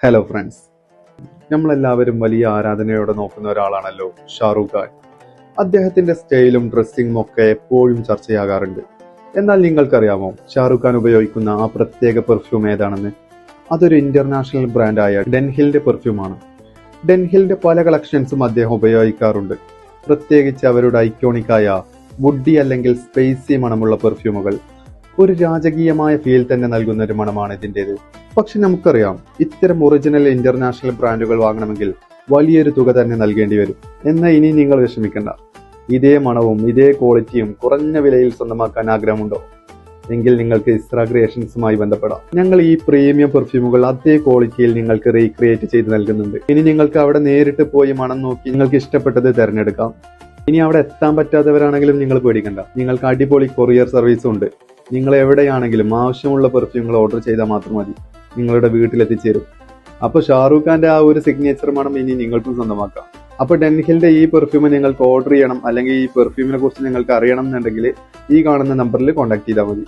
Hello friends, നമ്മളെല്ലാവരും വലിയ ആരാധനയോടെ നോക്കുന്ന ഒരാളാണല്ലോ ഷാറൂഖ് ഖാൻ. അദ്ദേഹത്തിന്റെ സ്റ്റൈലും ഡ്രസ്സിങ്ങും ഒക്കെ എപ്പോഴും ചർച്ചയാകാറുണ്ട്. എന്നാൽ നിങ്ങൾക്കറിയാമോ ഷാറൂഖ് ഖാൻ ഉപയോഗിക്കുന്ന ആ പ്രത്യേക പെർഫ്യൂം ഏതാണെന്ന്? അതൊരു ഇന്റർനാഷണൽ ബ്രാൻഡായ ഡെൻഹിലിന്റെ പെർഫ്യൂമാണ്. ഡെൻഹിലിന്റെ പല കളക്ഷൻസും അദ്ദേഹം ഉപയോഗിക്കാറുണ്ട്. പ്രത്യേകിച്ച് അവരുടെ ഐക്കോണിക്കായ വുഡി അല്ലെങ്കിൽ സ്പേസി മണമുള്ള പെർഫ്യൂമുകൾ. ഒരു രാജകീയമായ ഫീൽ തന്നെ നൽകുന്ന ഒരു മണമാണ് ഇതിൻ്റെത്. പക്ഷെ നമുക്കറിയാം, ഇത്തരം ഒറിജിനൽ ഇന്റർനാഷണൽ ബ്രാൻഡുകൾ വാങ്ങണമെങ്കിൽ വലിയൊരു തുക തന്നെ നൽകേണ്ടി വരും. എന്നാൽ ഇനി നിങ്ങൾ വിഷമിക്കണ്ട. ഇതേ മണവും ഇതേ ക്വാളിറ്റിയും കുറഞ്ഞ വിലയിൽ സ്വന്തമാക്കാൻ ആഗ്രഹമുണ്ടോ? എങ്കിൽ നിങ്ങൾക്ക് ഇസ്ര ക്രിയേഷൻസുമായി ബന്ധപ്പെടാം. ഞങ്ങൾ ഈ പ്രീമിയം പെർഫ്യൂമുകൾ അതേ ക്വാളിറ്റിയിൽ നിങ്ങൾക്ക് റീക്രിയേറ്റ് ചെയ്ത് നൽകുന്നുണ്ട്. ഇനി നിങ്ങൾക്ക് അവിടെ നേരിട്ട് പോയി മണം നോക്കി നിങ്ങൾക്ക് ഇഷ്ടപ്പെട്ടത് തിരഞ്ഞെടുക്കാം. ഇനി അവിടെ എത്താൻ പറ്റാത്തവരാണെങ്കിലും നിങ്ങൾ പേടിക്കണ്ട. നിങ്ങൾക്ക് അടിപൊളി കൊറിയർ സർവീസും ഉണ്ട്. നിങ്ങൾ എവിടെയാണെങ്കിലും ആവശ്യമുള്ള പെർഫ്യൂമുകൾ ഓർഡർ ചെയ്താൽ മാത്രം മതി, നിങ്ങളുടെ വീട്ടിലെത്തിച്ചേരും. അപ്പോൾ ഷാറൂഖ് ഖാന്റെ ആ ഒരു സിഗ്നേച്ചർ മണം ഇനി നിങ്ങൾക്കും സ്വന്തമാക്കാം. അപ്പോൾ ഡെൻഹിലിന്റെ ഈ പെർഫ്യൂം നിങ്ങൾക്ക് ഓർഡർ ചെയ്യണം, അല്ലെങ്കിൽ ഈ പെർഫ്യൂമിനെ കുറിച്ച് നിങ്ങൾക്ക് അറിയണം എന്നുണ്ടെങ്കിൽ ഈ കാണുന്ന നമ്പറിൽ കോൺടാക്ട് ചെയ്താൽ മതി.